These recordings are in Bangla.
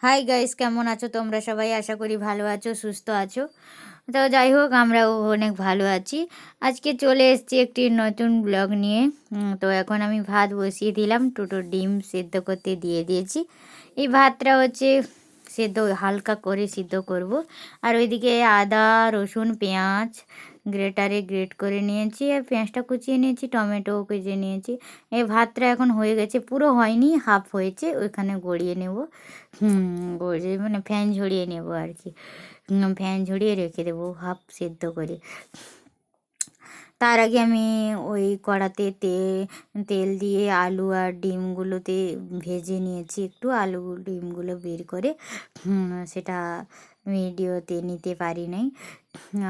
হাই গাইস, কেমন আছো তোমরা সবাই? আশা করি ভালো আছো, সুস্থ আছো। তো যাই হোক, আমরাও অনেক ভালো আছি। আজকে চলে এসেছি একটি নতুন ব্লগ নিয়ে। তো এখন আমি ভাত বসিয়ে দিলাম, দুটো ডিম সেদ্ধ করতে দিয়ে দিয়েছি। এই ভাতটা হচ্ছে সেদ্ধ হালকা করে সিদ্ধ করব। আর ওইদিকে আদা, রসুন, পেঁয়াজ গ্রেটারে গ্রেট করে নিয়েছি, আর পেঁয়াজটা কুচিয়ে নিয়েছি, টমেটোও কুচিয়ে নিয়েছি। এই ভাতটা এখন হয়ে গেছে, পুরো হয়নি, হাফ হয়েছে, ওইখানে গড়িয়ে নেব। গড়িয়ে মানে ফ্যান ঝরিয়ে নেব আর কি। ফ্যান ঝরিয়ে রেখে দেবো হাফ সেদ্ধ করে। তার আগে আমি ওই কড়াতে তেল দিয়ে আলু আর ডিমগুলোতে ভেজে নিয়েছি একটু। আলু ডিমগুলো বের করে সেটা ভিডিওতে নিতে পারি নাই।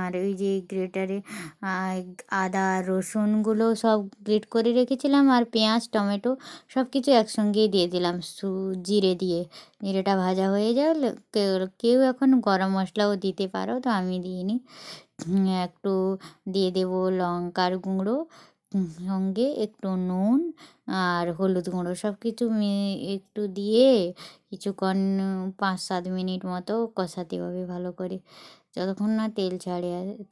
আর ওই যে গ্রেটারে আদা রসুনগুলো সব গ্রেট করে রেখেছিলাম, আর পেঁয়াজ টমেটো সব কিছু একসঙ্গেই দিয়ে দিলাম জিরে দিয়ে। জিরেটা ভাজা হয়ে যাবে, কেউ কেউ এখন গরম মশলাও দিতে পারো, তো আমি দিইনি। একটু দিয়ে দেবো লঙ্কার গুঁড়ো, সঙ্গে একটু নুন আর হলুদ গুঁড়ো, সব কিছু একটু দিয়ে কিছুক্ষণ 5-7 মিনিট মতো কষাতে হবে ভালো করে, যতক্ষণ না তেল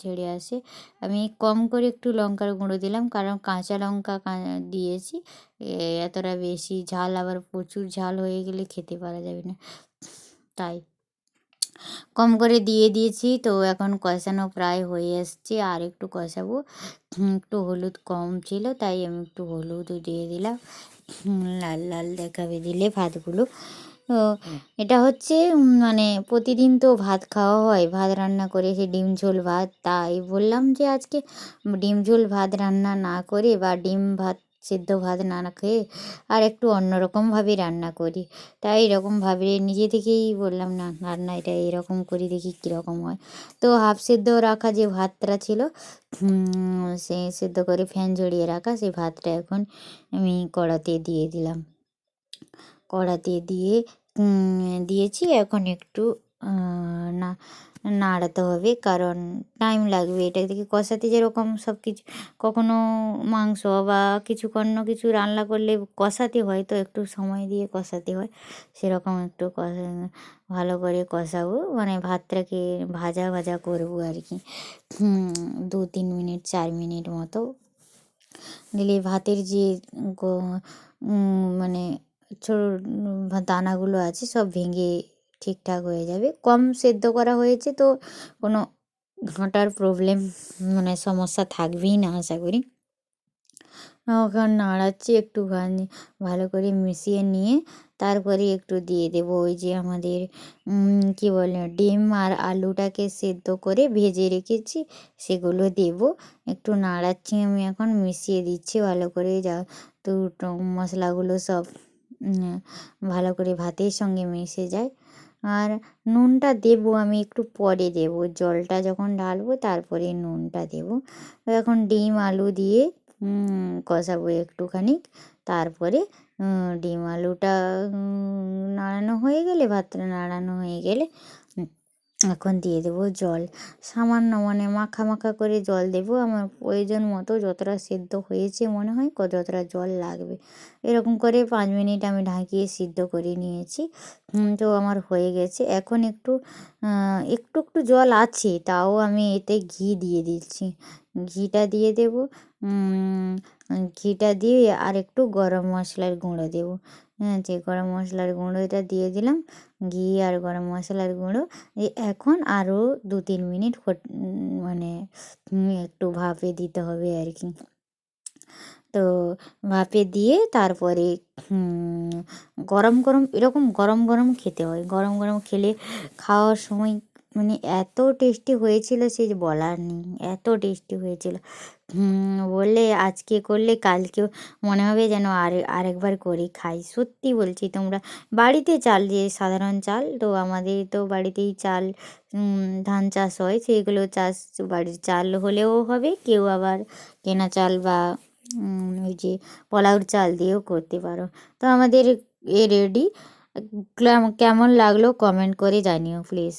ছেড়ে আসে। আমি কম করে একটু লঙ্কার গুঁড়ো দিলাম, কারণ কাঁচা লঙ্কা দিয়েছি। এতটা বেশি ঝাল, আবার প্রচুর ঝাল হয়ে গেলে খেতে পারা যাবে না, তাই কম করে দিয়ে দিয়েছি। তো এখন কষানো প্রায় হয়ে এসছে, আর একটু কষাবো। একটু হলুদ কম ছিল, তাই আমি একটু হলুদও দিয়ে দিলাম। লাল লাল দেখাবে দিলে ভাতগুলো। তো এটা হচ্ছে মানে প্রতিদিন তো ভাত খাওয়া হয়, ভাত রান্না করে সে ডিম ঝোল ভাত, তাই বললাম যে আজকে ডিম ঝোল ভাত রান্না না করে, বা ডিম ভাত সেদ্ধ ভাত না খেয়ে আর একটু অন্যরকমভাবে রান্না করি। তাই এরকমভাবে নিজে থেকেই বললাম, না রান্না এটা এরকম করি, দেখি কীরকম হয়। তো হাফ সেদ্ধ রাখা যে ভাতটা ছিল, সে সেদ্ধ করে ফ্যান ঝরিয়ে রাখা সেই ভাতটা এখন আমি কড়াতে দিয়ে দিলাম। কড়াতে দিয়েছি। এখন একটু না নাড়াতে হবে, কারণ টাইম লাগবে এটা থেকে কষাতে। যেরকম সব কিছু কখনো মাংস বা অন্য কিছু রান্না করলে কষাতে হয়, তো একটু সময় দিয়ে কষাতে হয়, সেরকম একটু ভালো করে কষাবো, মানে ভাতটাকে ভাজা ভাজা করবো আর কি। 2-3 মিনিট 4 মিনিট মতো দিলে ভাতের যে মানে দানাগুলো আছে সব ভেঙে ঠিকঠাক হয়ে যাবে। কম সেদ্ধ করা হয়েছে, তো কোনো ঘাঁটার প্রবলেম মানে সমস্যা থাকবেই না আশা করি। ওখানে নাড়াচ্ছি একটুখানি, ভালো করে মিশিয়ে নিয়ে তারপরে একটু দিয়ে দেবো ওই যে আমাদের কী বলে ডিম আর আলুটাকে সেদ্ধ করে ভেজে রেখেছি, সেগুলো দেবো। একটু নাড়াচ্ছি আমি, এখন মিশিয়ে দিচ্ছি ভালো করে, যা তো মশলাগুলো সব ভালো করে ভাতের সঙ্গে মিশে যায়। আর নুনটা দেবো আমি একটু পরে দেবো, জলটা যখন ঢালবো তারপরে নুনটা দেবো। এখন ডিম আলু দিয়ে কষাবো একটুখানি, তারপরে ডিম আলুটা নাড়ানো হয়ে গেলে, ভাতটা নাড়ানো হয়ে গেলে এখন দিয়ে দেবো জল, সামান্য মানে মাখা মাখা করে জল দেবো আমার প্রয়োজন মতো, যতটা সেদ্ধ হয়েছে মনে হয় যতটা জল লাগবে। এরকম করে 5 মিনিট আমি ঢাকিয়ে সিদ্ধ করে নিয়েছি। তো আমার হয়ে গেছে। এখন একটু একটু একটু জল আছে, তাও আমি এতে ঘি দিয়ে দিচ্ছি, ঘিটা দিয়ে দেবো। ঘিটা দিয়ে আর একটু গরম মশলার গুঁড়ো দেবো। হ্যাঁ, যে গরম মশলার গুঁড়োটা দিয়ে দিলাম, ঘি আর গরম মশলার গুঁড়ো। এখন আরও 2-3 মিনিট মানে একটু ভাপে দিতে হবে আর কি। তো ভাপে দিয়ে তারপরে গরম গরম, এরকম গরম গরম খেতে হয়। গরম গরম খেলে খাওয়ার সময় মানে এত টেস্টি হয়েছিল সে যে বলার নেই, এত টেস্টি হয়েছিল। বললে আজকে করলে কালকেও মনে হবে যেন আরেকবার করে খাই। সত্যি বলছি, তোমরা বাড়িতে চাল, যে সাধারণ চাল, তো আমাদের তো বাড়িতেই চাল ধান চাষ হয়, সেইগুলো চাষ বাড়ির চাল হলেও হবে, কেউ আবার কেনা চাল বা ওই যে পোলাওর চাল দিয়েও করতে পারো। তো আমাদের রেডি। কেমন লাগলো কমেন্ট করে জানিও প্লিজ।